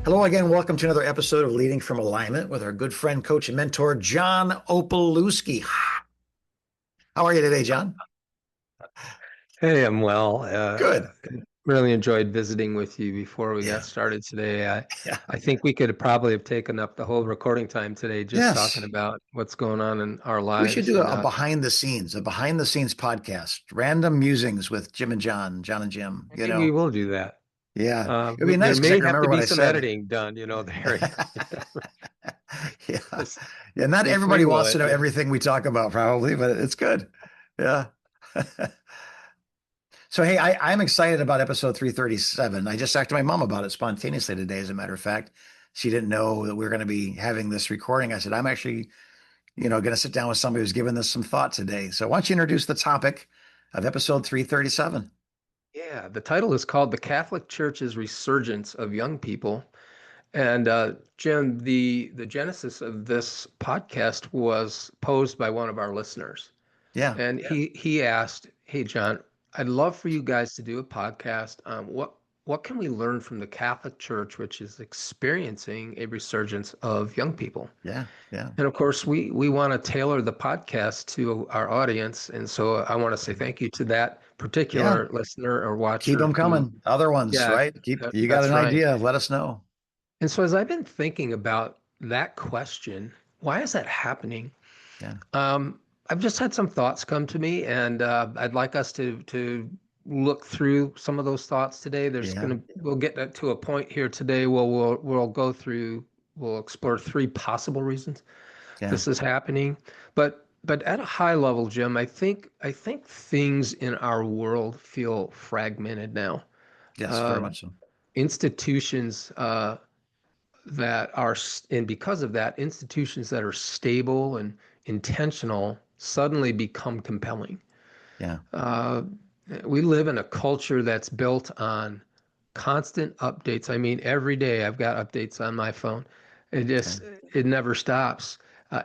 Hello again. Welcome to another episode of Leading from Alignment with our good friend, coach, and mentor, John Opalewski. How are you today, John? Hey, I'm well. Good. Really enjoyed visiting with you before we got Yeah. started today. I, Yeah. I think we could probably have taken up the whole recording time today just talking Yes. about what's going on in our We should lives. do And a behind the scenes podcast, random musings with Jim and John, John and Jim, maybe we will do that. Yeah. It'd be There nice because I may can have remember to what be I some said. editing done, there. Yeah. Just Yeah. Not we everybody free will wants to it. know Yeah. everything we talk about, probably, but it's good. Yeah. So, hey, I'm excited about episode 337. I just talked to my mom about it spontaneously today, as a matter of fact. She didn't know that we were going to be having this recording. I said, I'm actually, going to sit down with somebody who's given this some thought today. So, why don't you introduce the topic of episode 337? Yeah, the title is called "The Catholic Church's Resurgence of Young People." And Jim, the genesis of this podcast was posed by one of our listeners. Yeah. And he asked, "Hey John, I'd love for you guys to do a podcast. What can we learn from the Catholic Church, which is experiencing a resurgence of young people?" Yeah. Yeah. And of course, we want to tailor the podcast to our audience, and so I want to say thank you to that Yeah. particular listener or Keep watcher them who, coming. Other ones, yeah, right? You got that's an right. idea. Let us know. And so as I've been thinking about that question, why is that happening? Yeah. Um, I've just had some thoughts come to me, and I'd like us to look through some of those thoughts today. Yeah. We'll get to a point here today where we'll explore three possible reasons Yeah. this is happening. But at a high level, Jim, I think things in our world feel fragmented now. Yes. Very Uh, much so. Institutions and because of that, institutions that are stable and intentional suddenly become compelling. Yeah. Uh, we live in a culture that's built on constant updates. I mean, every day I've got updates on my phone. It Okay. just, it never stops.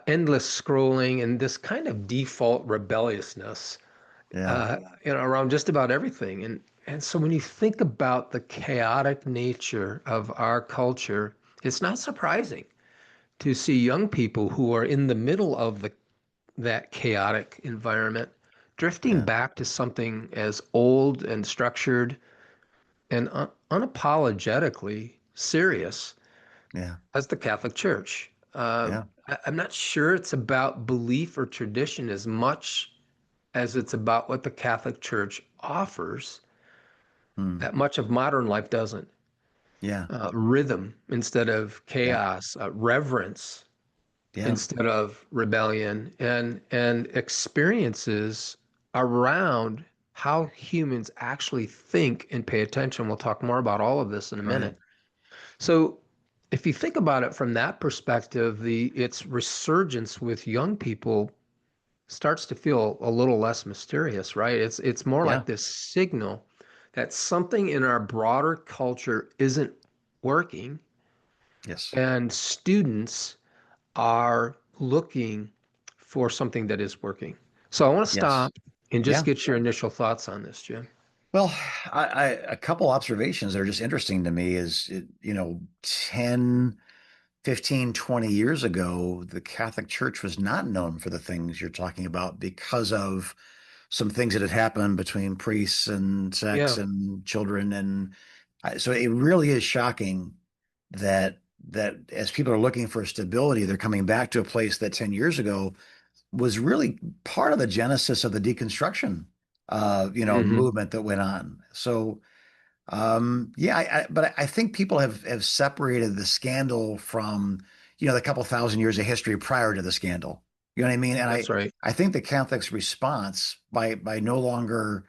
Endless scrolling and this kind of default rebelliousness, Yeah. around just about everything. And so when you think about the chaotic nature of our culture, it's not surprising to see young people who are in the middle of that chaotic environment drifting Yeah. back to something as old and structured and unapologetically serious Yeah. as the Catholic Church. Yeah. I'm not sure it's about belief or tradition as much as it's about what the Catholic Church offers Hmm. that much of modern life doesn't. Yeah. Rhythm instead of Yeah. chaos, reverence Yeah. instead of rebellion, and experiences around how humans actually think and pay attention. We'll talk more about all of this in a Right. minute. So if you think about it from that perspective, the its resurgence with young people starts to feel a little less mysterious, right? It's more Yeah. like this signal that something in our broader culture isn't working, Yes. and students are looking for something that is working. So I want to Yes. stop and just Yeah. get your initial thoughts on this, Jim. Well, a couple observations that are just interesting to me is, 10, 15, 20 years ago, the Catholic Church was not known for the things you're talking about because of some things that had happened between priests and sex Yeah. and children. And so it really is shocking that as people are looking for stability, they're coming back to a place that 10 years ago was really part of the genesis of the deconstruction, Hmm. movement that went on. So, yeah, but I think people have separated the scandal from, the couple thousand years of history prior to the scandal. You know what I mean? And That's right. I think the Catholics' response by no longer,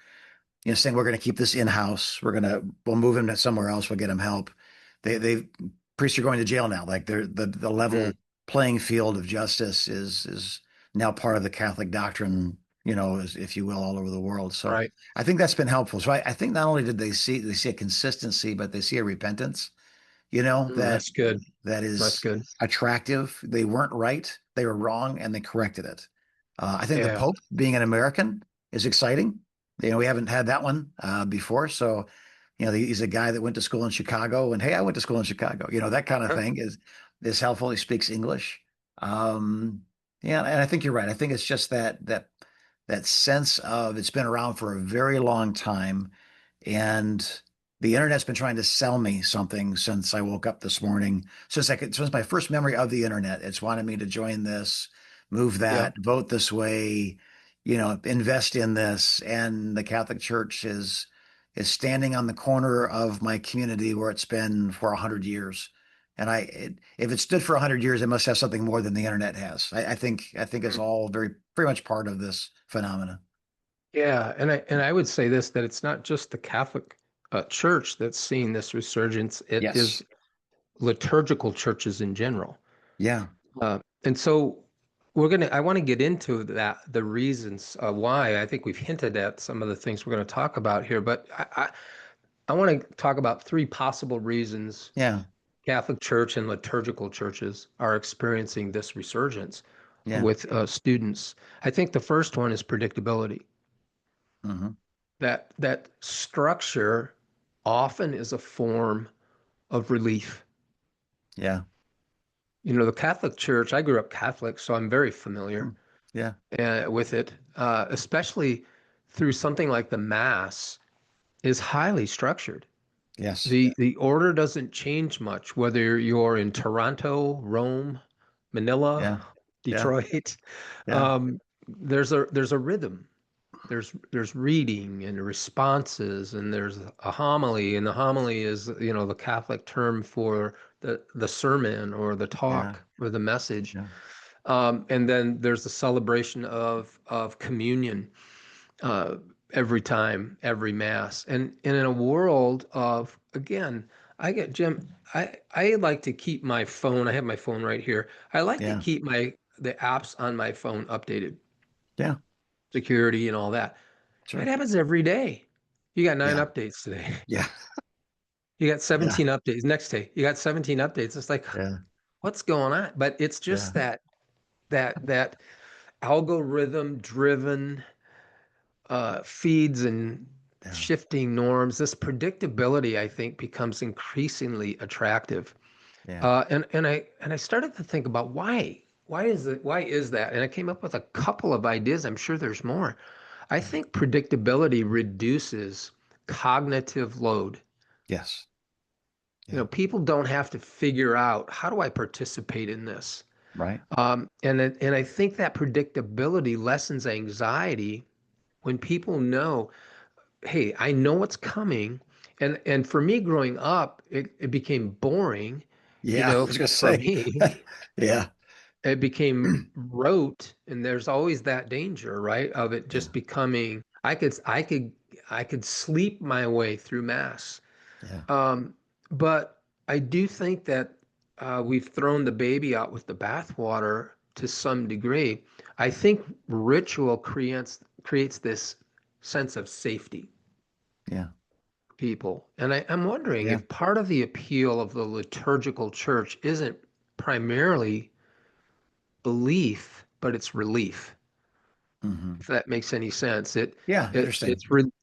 saying we're going to keep this in-house, we'll move him to somewhere else, we'll get him help. They priests are going to jail now. Like the Mm. level playing field of justice is now part of the Catholic doctrine, if you will, all over the world. So Right. I think that's been helpful. So I think not only did they see a consistency, but they see a repentance, that That's good. that That's is good. attractive. They weren't right, they were wrong, and they corrected it. I think the Yeah. Pope being an American is exciting. We haven't had that one before, so he's a guy that went to school in Chicago, and hey, I went to school in Chicago. That kind of Huh? thing is helpful. He speaks English. Um, yeah, and I think you're right. I think it's just that sense of it's been around for a very long time, and the internet's been trying to sell me something since I woke up this morning. Since my first memory of the internet, it's wanted me to join this, move Yep. that, vote this way, invest in this. And the Catholic Church is standing on the corner of my community where it's been for 100 years. And if it stood for 100 years, it must have something more than the internet has. I think it's all very much part of this phenomena. Yeah, and I would say this that it's not just the Catholic Church that's seeing this resurgence. It is Yes. liturgical churches in general. Yeah. And so I want to get into that, the reasons why. I think we've hinted at some of the things we're going to talk about here, but I want to talk about three possible reasons Yeah. Catholic Church and liturgical churches are experiencing this resurgence Yeah. with students. I think the first one is predictability. Hmm. That structure often is a form of relief. Yeah. The Catholic Church, I grew up Catholic, so I'm very Hmm. familiar Yeah. with it, especially through something like the Mass is highly structured. Yes. The order doesn't change much, whether you're in Toronto, Rome, Manila, Yeah. Yeah. Detroit. Yeah. There's a rhythm. There's reading and responses, and there's a homily, and the homily is, the Catholic term for the sermon or the Yeah. talk or the message. Yeah. And then there's the celebration of communion uh, every time, every mass, and in a world of, again, I get Jim. I like to keep my phone. I have my phone right here. I like to Yeah. keep the apps on my phone updated, Yeah. security and all that. It Sure. happens every day. You got nine Yeah. updates today. Yeah. You got Yeah. 17 updates. Next day, you got 17 updates. It's like, Yeah. what's going on? But it's Yeah. just that algorithm driven feeds and Yeah. shifting norms. This predictability, I think, becomes increasingly attractive. Yeah. And I started to think about why. Why is that? And I came up with a couple of ideas. I'm sure there's more. I Yeah. think predictability reduces cognitive load. Yes. Yeah. People don't have to figure out, how do I participate in this? Right. And I think that predictability lessens anxiety when people know, hey, I know what's coming. And for me growing up, it became boring, Yeah. I was gonna for say. me. Yeah. It became rote, and there's always that danger, right? Of it Yeah. just becoming, I could sleep my way through mass. Yeah. Um, but I do think that we've thrown the baby out with the bathwater to some degree. I think ritual creates this sense of safety, Yeah. people. And I'm wondering Yeah. if part of the appeal of the liturgical church isn't primarily belief, but it's relief, Hmm. if that makes any sense. It Yeah. it Interesting.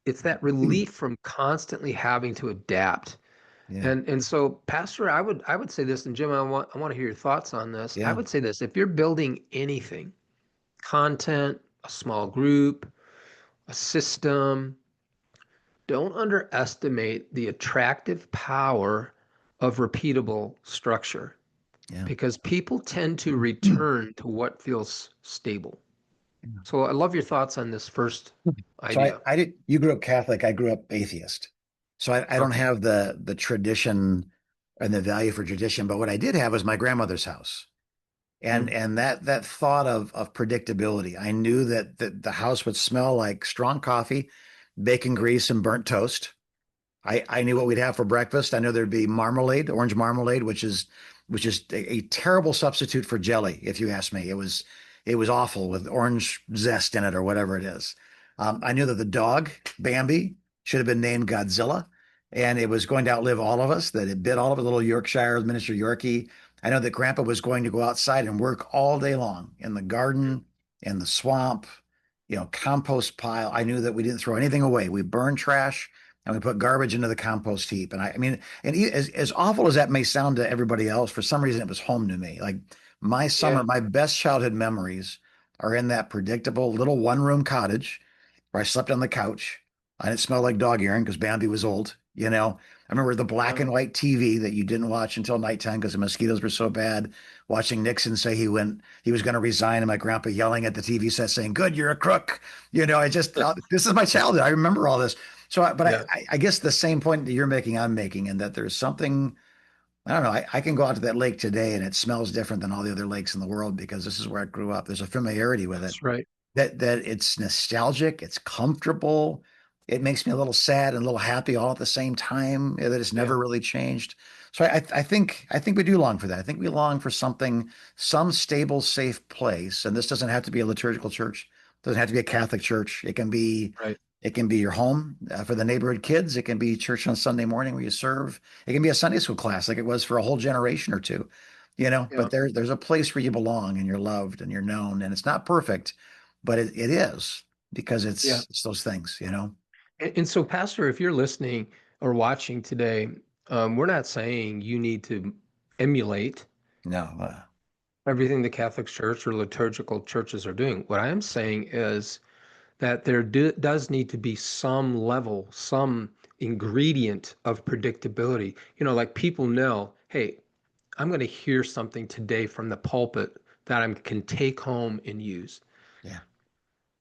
it's that relief from constantly having to adapt. Yeah. And so, Pastor, I would say this, and Jim, I want to hear your thoughts on this. I Yeah. would say this: if you're building anything, content, a small group, a system, don't underestimate the attractive power of repeatable structure, Yeah. because people tend to return to what feels stable. So I love your thoughts on this first So I, idea. I did, you grew up Catholic, I grew up atheist. So I don't Okay. have the tradition and the value for tradition, but what I did have was my grandmother's house. And Mm. and that thought of predictability. I knew that the house would smell like strong coffee, bacon grease, and burnt toast. I knew what we'd have for breakfast. I know there'd be marmalade, orange marmalade, which is a terrible substitute for jelly, if you ask me. It was awful with orange zest in it or whatever it is. I knew that the dog, Bambi, should have been named Godzilla, and it was going to outlive all of us, that it bit all of a little Yorkshire miniature Yorkie. I know that Grandpa was going to go outside and work all day long in the garden, in the swamp, compost pile. I knew that we didn't throw anything away. We burned trash and we put garbage into the compost heap. And I mean, and as awful as that may sound to everybody else, for some reason it was home to me. Like my summer, Yeah. my best childhood memories are in that predictable little one-room cottage where I slept on the couch and it smelled like dog urine because Bambi was old. I remember the black Yeah. and white TV that you didn't watch until nighttime because the mosquitoes were so bad. Watching Nixon say he was going to resign, and my grandpa yelling at the TV set saying, "Good, you're a crook." This is my childhood. I remember all this. But Yeah. I guess the same point that you're making, I'm making, and that there's something, I don't know. I can go out to that lake today and it smells different than all the other lakes in the world because this is where I grew up. There's a familiarity with it That's right. that it's nostalgic, it's comfortable. It makes me a little sad and a little happy all at the same time, that it's Yeah. never really changed. So I think we do long for that. I think we long for something, some stable, safe place. And this doesn't have to be a liturgical church. It doesn't have to be a Catholic church. Right. It can be your home for the neighborhood kids. It can be church on Sunday morning where you serve. It can be a Sunday school class like it was for a whole generation or two. Yeah. But there's a place where you belong and you're loved and you're known. And it's not perfect, but it is because Yeah. it's those things. And so, Pastor, if you're listening or watching today, we're not saying you need to emulate No, everything the Catholic Church or liturgical churches are doing. What I am saying is that there does need to be some level, some ingredient of predictability. Like people know, hey, I'm going to hear something today from the pulpit that I can take home and use. yeah,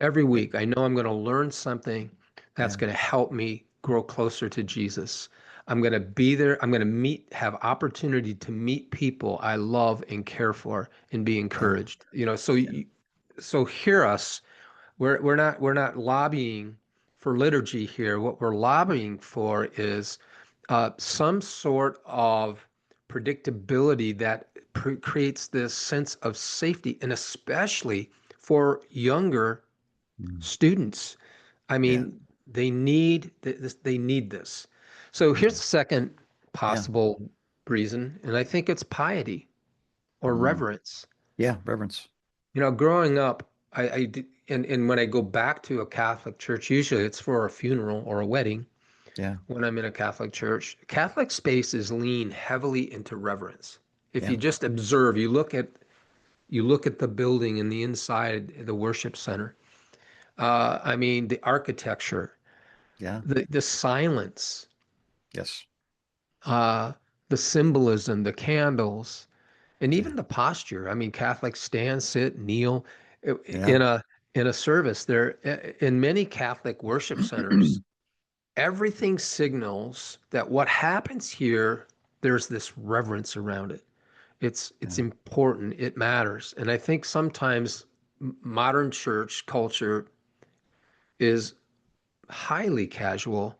Every yeah, week, I know I'm going to learn something that's yeah, going to help me grow closer to Jesus. I'm going to be there. I'm going to have opportunity to meet people I love and care for and be yeah, encouraged. So yeah, so hear us. We're not lobbying for liturgy here. What we're lobbying for is some sort of predictability that creates this sense of safety, and especially for younger mm, students. I yeah, mean, they need this. They need this. So here's yeah, the second yeah, possible reason, and I think it's piety or mm, reverence. yeah, reverence. Growing up, and when I go back to a Catholic church, usually it's for a funeral or a wedding. Yeah, When I'm in a Catholic church, Catholic spaces lean heavily into reverence. If yeah, you just observe, you look at the building and the inside, the worship center. I mean, the architecture, yeah, the silence, yes, uh, the symbolism, the candles, and yeah, even the posture. I mean, Catholics stand, sit, kneel yeah, in a service. There, in many Catholic worship centers, everything signals that what happens here, there's this reverence around it. It's yeah, important. It matters. And I think sometimes modern church culture is highly casual,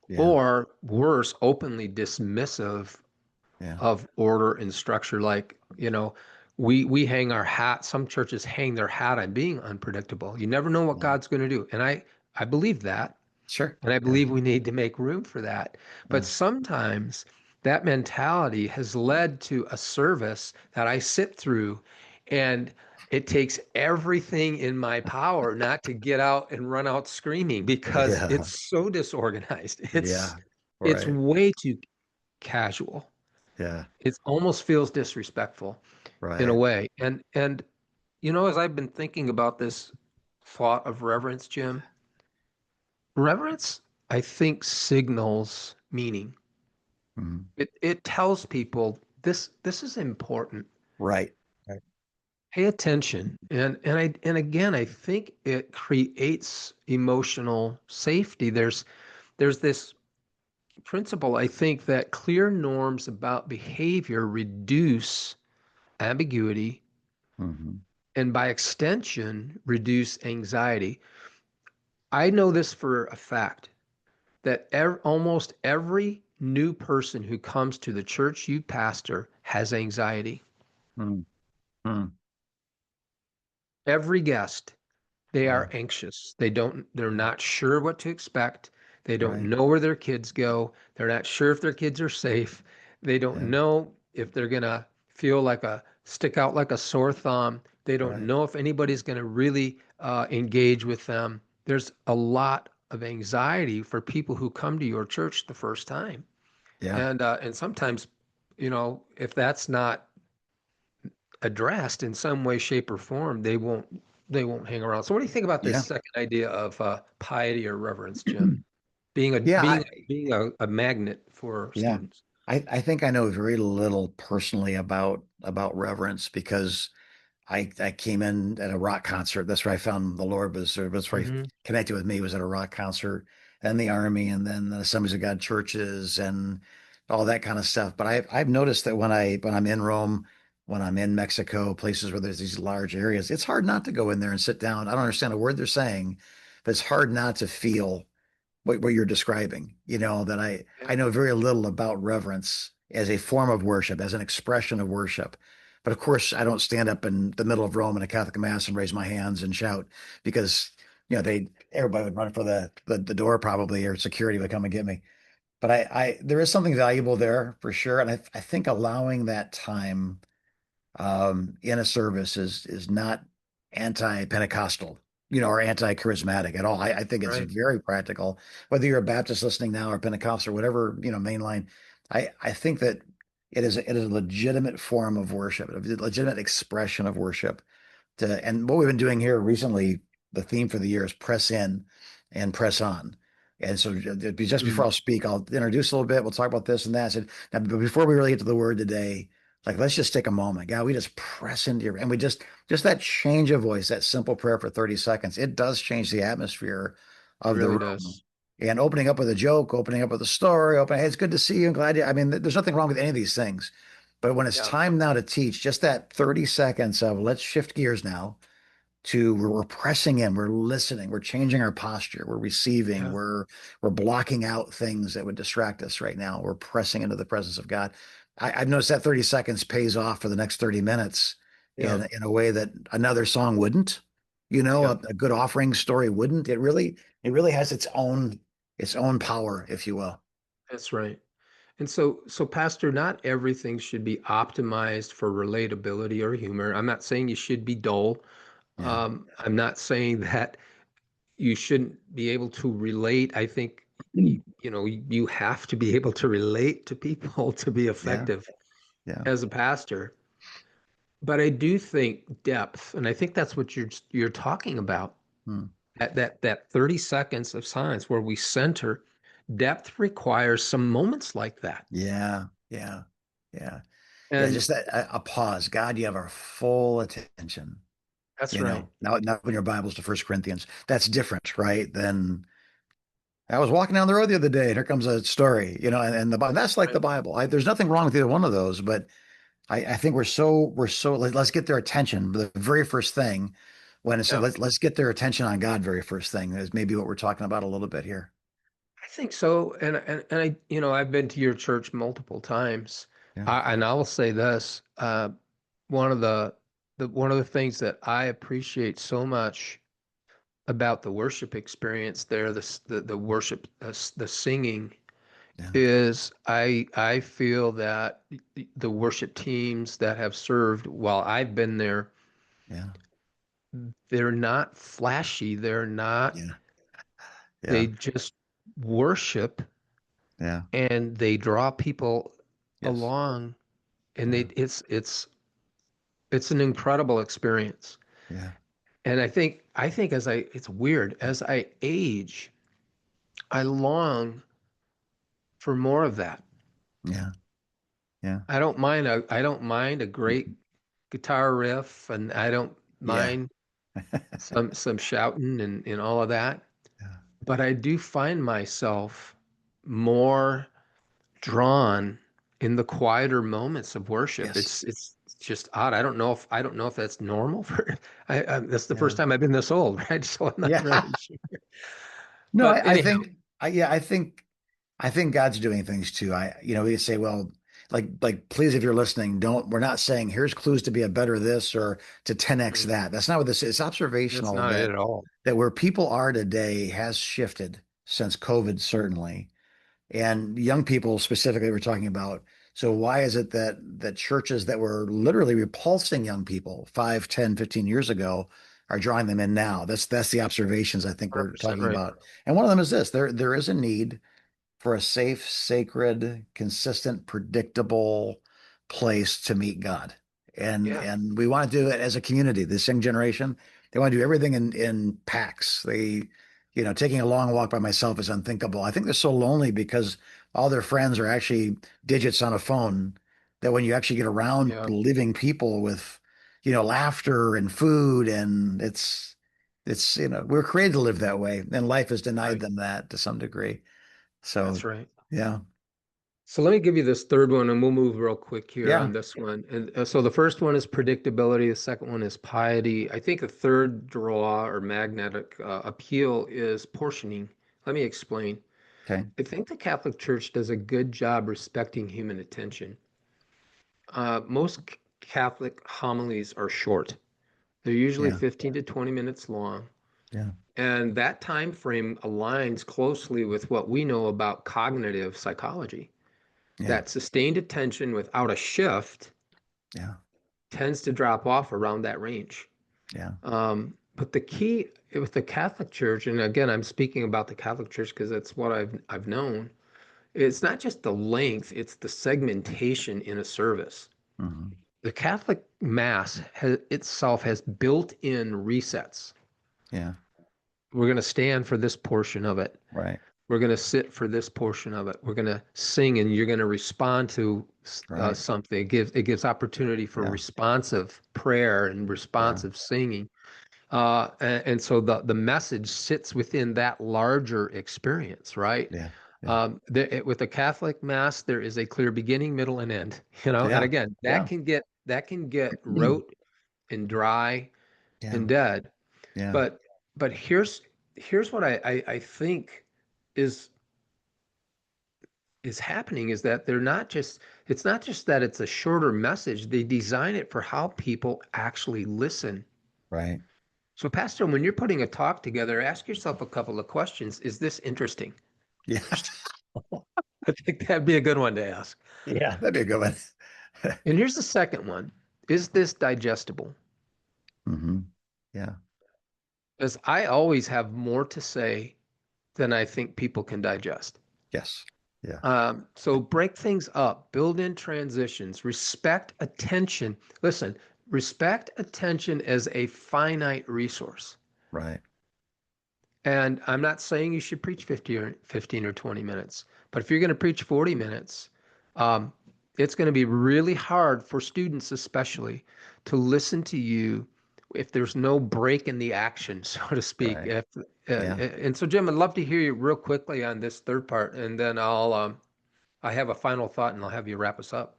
yeah, or worse, openly dismissive yeah, of order and structure. Like, we hang our hat. Some churches hang their hat on being unpredictable. You never know what yeah. God's going to do. And I believe that. Sure. And I Yeah, believe we need to make room for that. But yeah, sometimes that mentality has led to a service that I sit through, and it takes everything in my power not to get out and run out screaming because yeah, it's so disorganized. It's yeah. it's Right. way too casual. Yeah, It almost feels disrespectful in a right. way. And as I've been thinking about this thought of reverence, Jim, reverence, I think, signals meaning. Mhm. It tells people this is important. Right. Right. Pay attention. And again, I think it creates emotional safety. There's this principle, I think, that clear norms about behavior reduce ambiguity Hmm. and by extension reduce anxiety. I know this for a fact that almost every new person who comes to the church you pastor has anxiety. Mm, mm, Every guest, they are wow. anxious. They're Yeah, not sure what to expect. They don't right. know where their kids go. They're not sure if their kids are safe. They don't Yeah, know if they're going to stick out like a sore thumb. They don't right. know if anybody's going to really engage with them. There's a lot of anxiety for people who come to your church the first time. Yeah. And sometimes, if that's not addressed in some way, shape, or form, they won't hang around. So what do you think about this Yeah. second idea of piety or reverence, Jim? Being a Yeah. being being a magnet for Yeah. students. I think I know very little personally about reverence because I came in at a rock concert. That's where I found the Lord was, or that's where he Hmm. connected with me was at a rock concert and the army and then the Assemblies of God churches and all that kind of stuff. But I've noticed that when I'm in Rome, when I'm in Mexico, places where there's these large areas, it's hard not to go in there and sit down. I don't understand a word they're saying, but it's hard not to feel what you're describing. That I Yeah. know very little about reverence as a form of worship, as an expression of worship. But of course, I don't stand up in the middle of Rome in a Catholic mass and raise my hands and shout because everybody would run for the door probably, or security would come and get me. But there is something valuable there for sure, and I think allowing that time in a service is not anti-Pentecostal, or anti-charismatic at all. I think it's Right. very practical. Whether you're a Baptist listening now or Pentecostal or whatever, mainline, I think that it is a legitimate form of worship, a legitimate expression of worship. And what we've been doing here recently, the theme for the year is press in and press on. And so just before Mm. I'll speak, I'll introduce a little bit. We'll talk about this and that. I said, now, but before we really get to the word today, like let's just take a moment. God, we just press into your and we just that change of voice, that simple prayer for 30 seconds, it does change the atmosphere It of the really room. does. And opening up with a joke, opening up with a story, hey, it's good to see you. I'm glad you. I mean, there's nothing wrong with any of these things. But when it's Yeah. time now to teach, just that 30 seconds of let's shift gears now to we're pressing in, we're listening, we're changing our posture, we're receiving, Yeah. we're blocking out things that would distract us right now. We're pressing into the presence of God. I've noticed that 30 seconds pays off for the next 30 minutes Yeah. in a way that another song wouldn't. Yeah. A good offering story wouldn't. It really has its own power, if you will. That's right. And so, Pastor, not everything should be optimized for relatability or humor. I'm not saying you should be dull. Yeah. I'm not saying that you shouldn't be able to relate. I think you have to be able to relate to people to be Yeah. effective Yeah. as a pastor. But I do think depth, and I think that's what you're talking about. Hmm. That 30 seconds of silence where we center, depth requires some moments like that. Yeah. Yeah. Yeah. Yeah. And Just that a pause. God, you have our full attention. that's right. Now open your Bibles to First Corinthians. That's different, right? Than I was walking down the road the other day, and here comes a story, and the Bible. That's like the Right. Bible. There's nothing wrong with either one of those, but I think we're so let's get their attention. The very first thing when it said Yeah. let's get their attention on God, very first thing is maybe what we're talking about a little bit here. I think so. And I've been to your church multiple times. Yeah, And I will say this, one of the things that I appreciate so much about the worship experience there, the worship, the singing, yeah, is I feel that the worship teams that have served while I've been there, yeah, they're not flashy. They're not, yeah, they yeah, just worship yeah. and they draw people Yes, along, and yeah, it's an incredible experience. yeah, And I think it's weird, as I age, I long for more of that. yeah, yeah, I don't mind a great guitar riff, and I don't yeah, mind some shouting and all of that. yeah. But I do find myself more drawn in the quieter moments of worship. Yes, It's just odd. I don't know if that's normal for. That's the first yeah, time I've been this old, right? So I'm not yeah. really sure. No, But I anyhow, think, yeah, I think God's doing things too. We say, well, please, if you're listening, we're not saying here's clues to be a better this or to 10x mm, that. That's not what this is. It's that's observational not it that at all. where people are today has shifted since COVID, certainly. And young people specifically we're talking about. So why is it that churches that were literally repulsing young people 5, 10, 15 years ago are drawing them in now. That's the observations I think we're 100% talking right. about. And one of them is this: there is a need for a safe, sacred, consistent, predictable place to meet God. Yeah. And we want to do it as a community. This young generation, they want to do everything in packs. Taking a long walk by myself is unthinkable. I think they're so lonely because all their friends are actually digits on a phone that when you actually get around Yeah. living people with, laughter and food and it's we're created to live that way and life has denied Right. them that to some degree. So That's right. yeah, So let me give you this third one, and we'll move real quick here yeah, on this one. And so the first one is predictability. The second one is piety. I think a third draw or magnetic appeal is portioning. Let me explain. okay, I think the Catholic Church does a good job respecting human attention. Most Catholic homilies are short. They're usually yeah, 15 to 20 minutes long. yeah, And that time frame aligns closely with what we know about cognitive psychology. yeah, That sustained attention without a shift yeah, tends to drop off around that range. yeah, But the key with the Catholic Church, and again, I'm speaking about the Catholic Church because that's what I've known. It's not just the length; it's the segmentation in a service. hmm, The Catholic Mass itself has built-in resets. yeah, We're going to stand for this portion of it. right, We're going to sit for this portion of it. We're going to sing, and you're going to respond to right, something. It gives opportunity for yeah, responsive prayer and yeah, responsive singing. And so the message sits within that larger experience, right? yeah, yeah, With the Catholic Mass, there is a clear beginning, middle, and end. And yeah, again, yeah, that can get rote and dry yeah, and dead. yeah, But but here's what I think is is happening is that it's not just that it's a shorter message, they design it for how people actually listen. right, So Pastor, when you're putting a talk together, ask yourself a couple of questions. Is this interesting? yeah, I think that'd be a good one to ask. yeah, that'd be a good one. And here's the second one. Is this digestible? hmm, yeah, Because I always have more to say than I think people can digest. yes, yeah, So break things up, build in transitions, respect attention. Listen, respect attention as a finite resource. right, And I'm not saying you should preach 15 or 20 minutes, but if you're going to preach 40 minutes, um, it's going to be really hard for students, especially, to listen to you if there's no break in the action, so to speak. right, yeah. And so, Jim, I'd love to hear you real quickly on this third part, and then I have a final thought, and I'll have you wrap us up.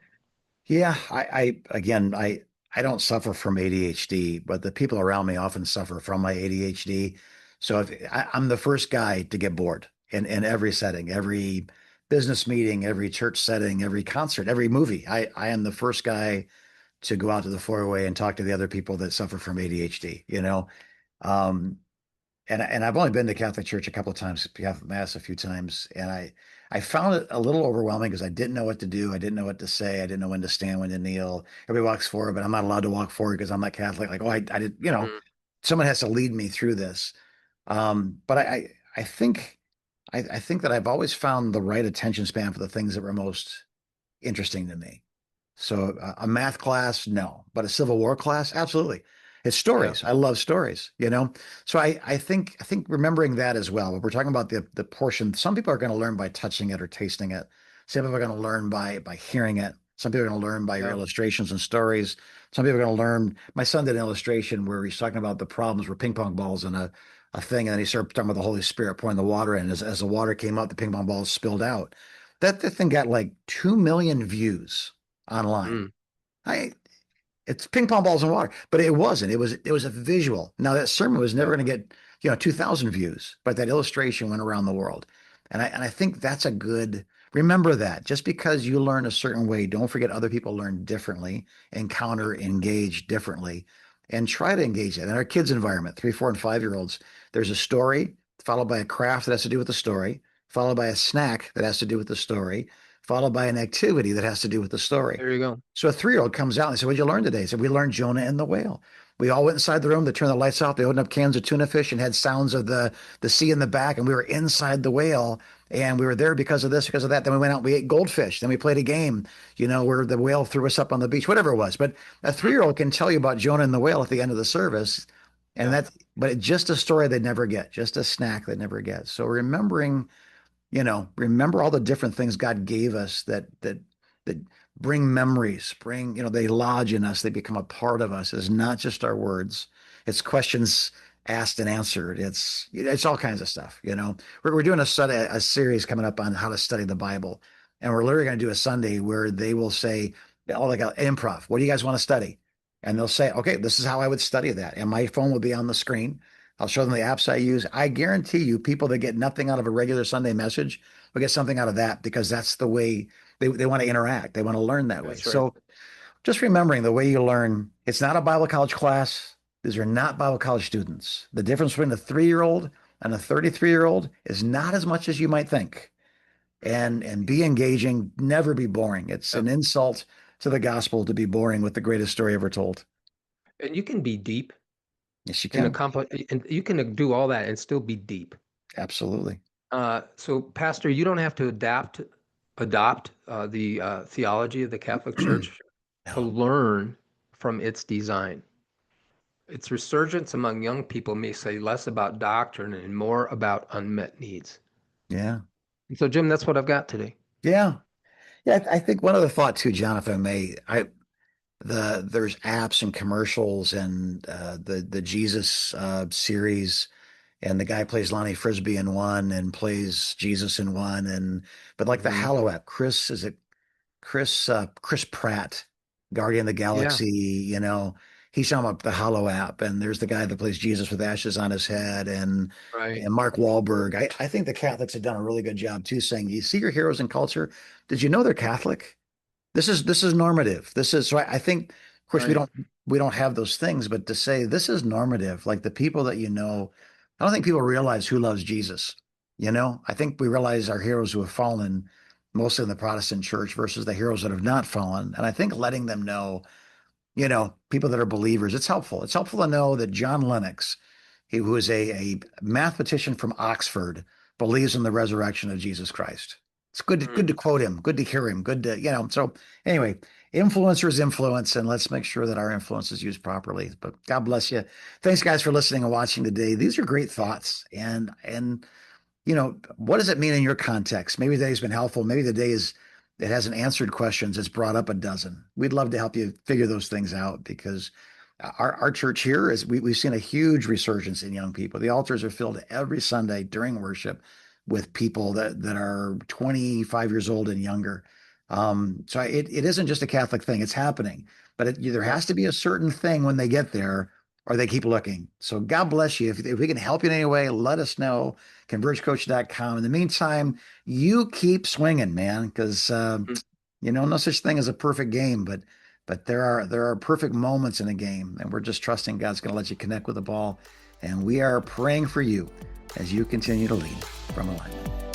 Yeah, I don't suffer from ADHD, but the people around me often suffer from my ADHD. So I'm the first guy to get bored in every setting, every business meeting, every church setting, every concert, every movie. I am the first guy to go out to the foyer and talk to the other people that suffer from ADHD, Um, and I've only been to Catholic Church a couple of times, Catholic Mass a few times, and I found it a little overwhelming because I didn't know what to do, I didn't know what to say, I didn't know when to stand, when to kneel. Everybody walks forward, but I'm not allowed to walk forward because I'm not Catholic. Like, oh, I did, Mm, someone has to lead me through this. But I think that I've always found the right attention span for the things that were most interesting to me. So a math class, no, but a Civil War class, absolutely. It's yeah, stories. I love stories. So I think remembering that as well. When we're talking about the portion, some people are going to learn by touching it or tasting it. Some people are going to learn by hearing it. Some people are going to learn by your yeah. illustrations and stories. Some people are going to learn. My son did an illustration where he's talking about the problems with ping pong balls and a thing, and then he started talking about the Holy Spirit pouring the water in. As the water came up, the ping pong balls spilled out. That thing got like 2 million views online. Mm, I It's ping pong balls and water, but it wasn't. It was a visual. Now that sermon was never yeah. going to get 2,000 views, but that illustration went around the world, and I think that's a good. Remember that just because you learn a certain way, don't forget other people learn differently, encounter, engage differently, and try to engage that. In our kids' environment, 3, 4, and 5-year-olds, there's a story followed by a craft that has to do with the story, followed by a snack that has to do with the story, followed by an activity that has to do with the story. There you go. So a 3-year-old comes out and says, "What'd you learn today?" I said, "We learned Jonah and the whale." We all went inside the room. They turned the lights off. They opened up cans of tuna fish and had sounds of the sea in the back. And we were inside the whale. And we were there because of this, because of that. Then we went out, we ate goldfish. Then we played a game, where the whale threw us up on the beach, whatever it was. But a 3-year-old can tell you about Jonah and the whale at the end of the service. And Yeah, but it's just a story they'd never get, just a snack they'd never get. So remember all the different things God gave us that bring memories, they lodge in us, they become a part of us. It's not just our words, it's questions asked and answered. It's all kinds of stuff. We're doing a series coming up on how to study the Bible, and we're literally going to do a Sunday where they will say, oh, like improv. What do you guys want to study? And they'll say, okay, this is how I would study that, and my phone will be on the screen. I'll show them the apps I use. I guarantee you, people that get nothing out of a regular Sunday message will get something out of that because that's the way they want to interact. They want to learn that way. that's right. So just remembering the way you learn, it's not a Bible college class. These are not Bible college students. The difference between a 3-year-old and a 33-year-old is not as much as you might think. And be engaging, never be boring. It's Yep. an insult to the gospel to be boring with the greatest story ever told. And you can be deep Yes, you and can. accomplish, and you can do all that and still be deep. Absolutely. So, Pastor, you don't have to adopt the theology of the Catholic Church to No. learn from its design. Its resurgence among young people may say less about doctrine and more about unmet needs. Yeah. And so, Jim, that's what I've got today. Yeah. Yeah. I think one other thought too, John, if I may, there's apps and commercials and the Jesus series, and the guy plays Lonnie Frisbee in one and plays Jesus in one, but like the Hmm. Hallow app, Chris Pratt, Guardian of the Yeah, Galaxy, he's talking about the Hollow app, and there's the guy that plays Jesus with ashes on his head, right, and Mark Wahlberg. I think the Catholics have done a really good job too, saying, "You see your heroes in culture. Did you know they're Catholic? This is normative. This is so. I think, of course, we right. don't have those things, but to say this is normative, like the people that I don't think people realize who loves Jesus. I think we realize our heroes who have fallen, mostly in the Protestant church, versus the heroes that have not fallen. And I think letting them know, people that are believers, it's helpful. It's helpful to know that John Lennox, who is a mathematician from Oxford, believes in the resurrection of Jesus Christ. It's good Mm. to quote him, good to hear him, good to, so anyway, influencers influence, and let's make sure that our influence is used properly. But God bless you. Thanks guys for listening and watching today. These are great thoughts. And what does it mean in your context? Maybe the day's been helpful. Maybe it hasn't answered questions. It's brought up a dozen. We'd love to help you figure those things out because our church here we've seen a huge resurgence in young people. The altars are filled every Sunday during worship with people that are 25 years old and younger. So it isn't just a Catholic thing. It's happening, but there Yeah. has to be a certain thing when they get there or they keep looking. So God bless you. If we can help you in any way, let us know. Convergecoach.com. In the meantime, you keep swinging, man, because Mm. no such thing as a perfect game, but there are perfect moments in a game, and we're just trusting God's going to let you connect with the ball, and we are praying for you as you continue to lead from alignment.